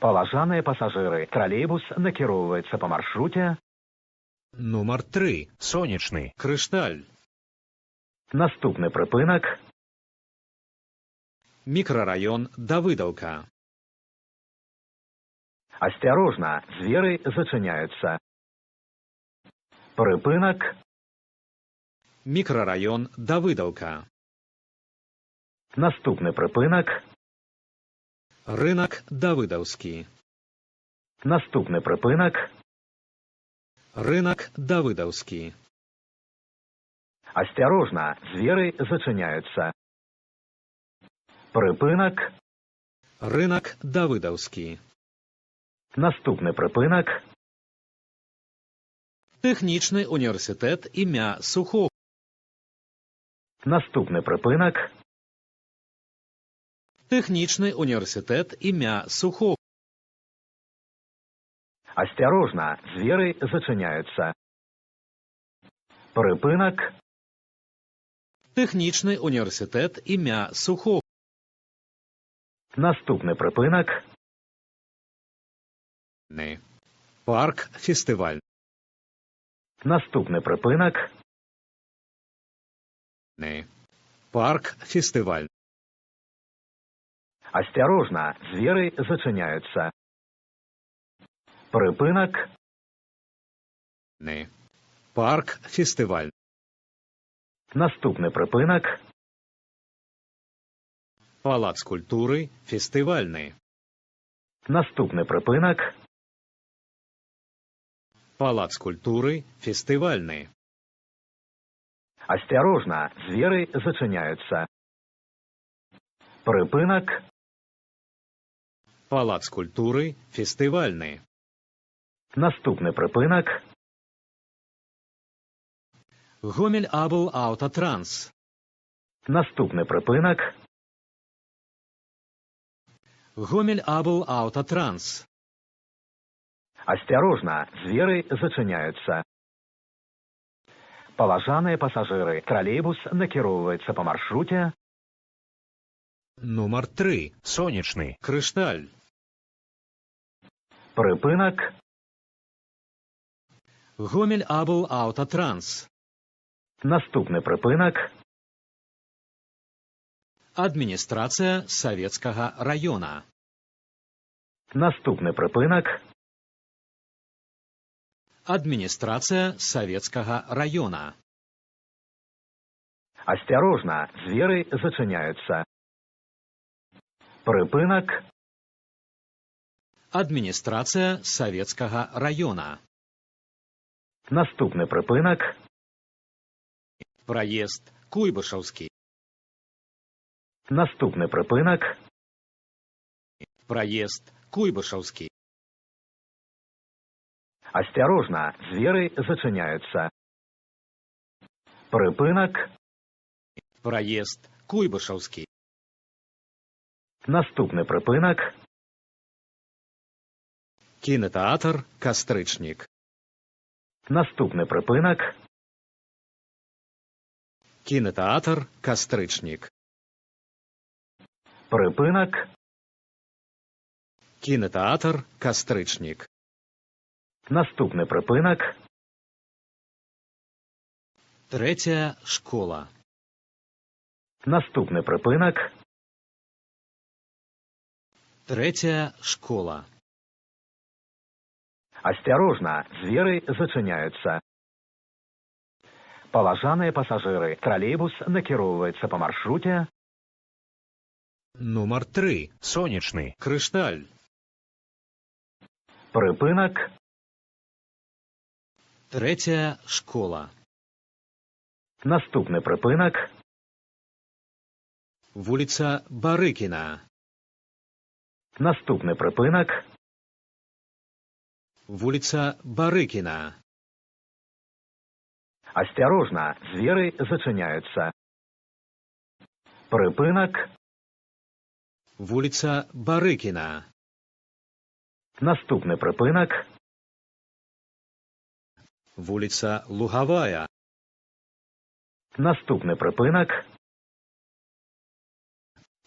Паважаныя пасажыры, тралейбус накіроўваецца па маршруце Нумар 3. Сонечны. Крышталь. Наступны прыпынак Мікрараён Давыдаўка. Асцярожна, дзверы зачыняюцца. Прыпынак Мікрараён Давыдаўка. Наступны прыпынак Рынак Давыдаўскі. Наступны прыпынак Рынак Давыдаўскі. Асцярожна, дзверы зачыняюцца. Прыпынак Рынак Давыдаўскі. Наступны прыпынак Тэхнічны універсітэт імя Сухого. Наступны прыпынак Тэхнічны універсітэт імя Сухого. Асцярожна, дзверы зачыняюцца. Прыпынак Тэхнічны універсітэт імя Сухого. Наступны прыпынак Парк фестываль. Наступны прыпынак Парк фестываль. Асцярожна, дзверы зачыняюцца. Прыпынак Парк фестываль. Наступны прыпынак Палац культуры фестывальны. Наступны прыпынак Палац культуры фестывальны. Асцярожна, дзверы зачыняюцца. Прыпынак Палац культуры фестывальны. Наступны прыпынак Гомель Абл Аўтатранс. Наступны прыпынак Гомель Абл Аўтатранс. Асцярожна, дзверы зачыняюцца. Паважаныя пасажыры, тралейбус накіроўваецца па маршруце Нумар 3. Сонечны. Крышталь. прыпынак Гомель Абл Аўтатранс. Наступны прыпынак Адміністрацыя Савецкага раёна. Наступны прыпынак Адміністрацыя Савецкага раёна. Асцярожна, дзверы зачыняюцца. Прыпынак Адміністрацыя Савецкага раёна. Наступны прыпынак Праезд Куйбышаўскі. Наступны прыпынак Праезд Куйбышаўскі. Асцярожна, дзверы зачыняюцца. Прыпынак Праезд Куйбышаўскі. Наступны прыпынак Кінатэатр Кастрычнік. Наступны прыпынак Кінатэатр Кастрычнік. прыпынак Кінатэатр Кастрычнік. Наступны прыпынак Трэцяя школа. Наступны прыпынак Трэцяя школа. Асцярожна, дзверы зачыняюцца. Паважаныя пасажыры, тралейбус накіроўваецца па маршруце Нумар 3. Сонечны. Крышталь. прыпынак Трэцяя школа. Наступны прыпынак Вуліца Барыкіна. Наступны прыпынак Вуліца Барыкіна. Асцярожна, дзверы зачыняюцца. Прыпынак Вуліца Барыкіна. Наступны прыпынак Вуліца Лугавая. Наступны прыпынак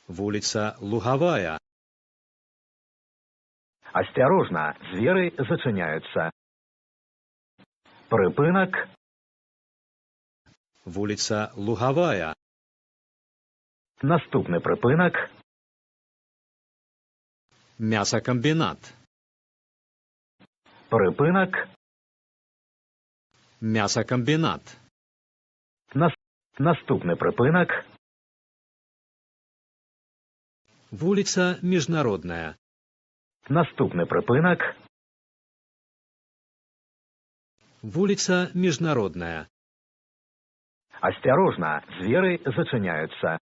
Вуліца Лугавая. Осторожно, двери зачиняются. Припинок. Вулиця Лугавая. Наступний припинок. Мясокомбінат. Припинок. Мясокомбінат. Наступний припинок. Вулиця Міжнародная. Наступний припинок. Вулиця Міжнародная. Осторожно, двери зачиняются.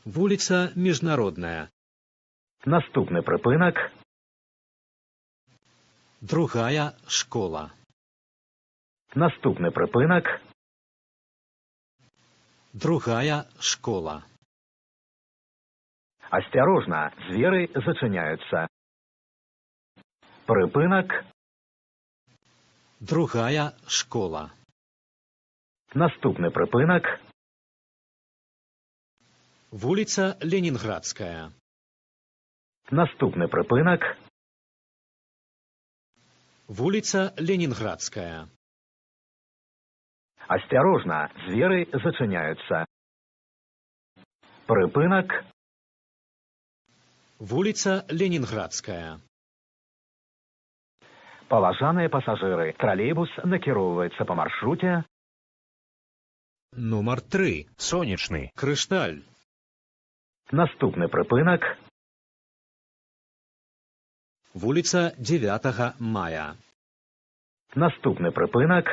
Вулиця Міжнародная. Наступний припинок. Другая школа. Наступний припинок. Другая школа. Осторожно, двери зачиняются. Припинок. Другая школа. Наступний припинок. Вулиця Ленінградська. Наступний припинок. Вулиця Ленінградська. Осторожно, двери зачиняются. Припинок. Вулиця Ленінградська. Поважаныя пассажиры, троллейбус накіроўваецца по маршруте. Нумар 3. Сонечный. Крышталь. Наступны припинок. Вулиця 9 мая. Наступны припинок.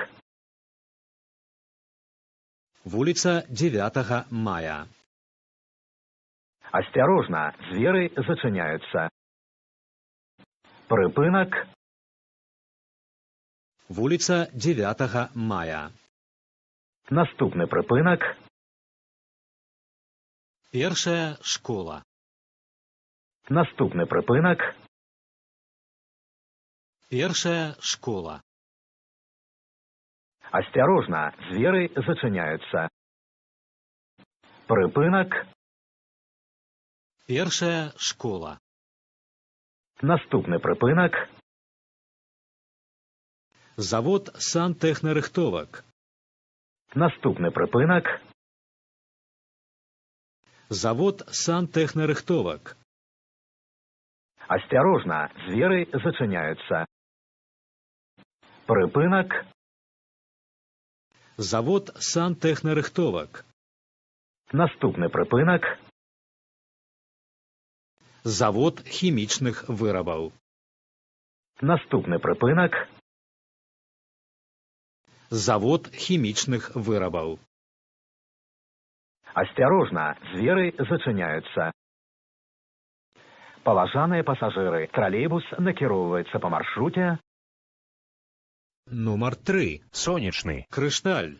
Вулиця 9 мая. Осторожно, двери зачиняются. Припинок. Вулиця 9 мая. Наступний припинок. Першая школа. Наступний припинок. Першая школа. Осторожно, двери зачиняются. Припинок. Першая школа. Наступний припинок. Завод сантехнарыхтовак. Наступний припинок. Завод сантехнарыхтовак. Осторожно, двери зачиняются. Припинок. Завод сантехнарыхтовак. Наступний припинок. Завод хімічных вырабаў. Наступний припинок. Завод хімічных вырабаў. Осторожно, двери зачиняются. Поважаныя пассажиры, троллейбус накіроўваецца по маршруте. Нумар 3. Сонечный. Крышталь.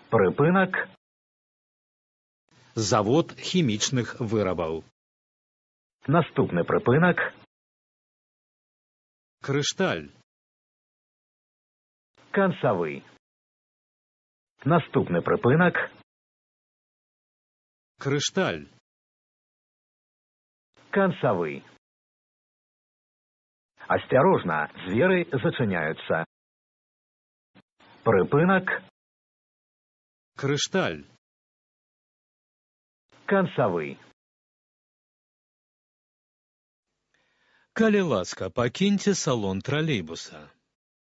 Припинок. Завод хімічных вырабаў. Наступний припинок. Крышталь. Концовий. Наступний припинок. Крышталь. Концовий. Осторожно, двери зачиняются. Припинок. Крышталь. Концовий. Калі ласка, пакіньце салон тралейбуса.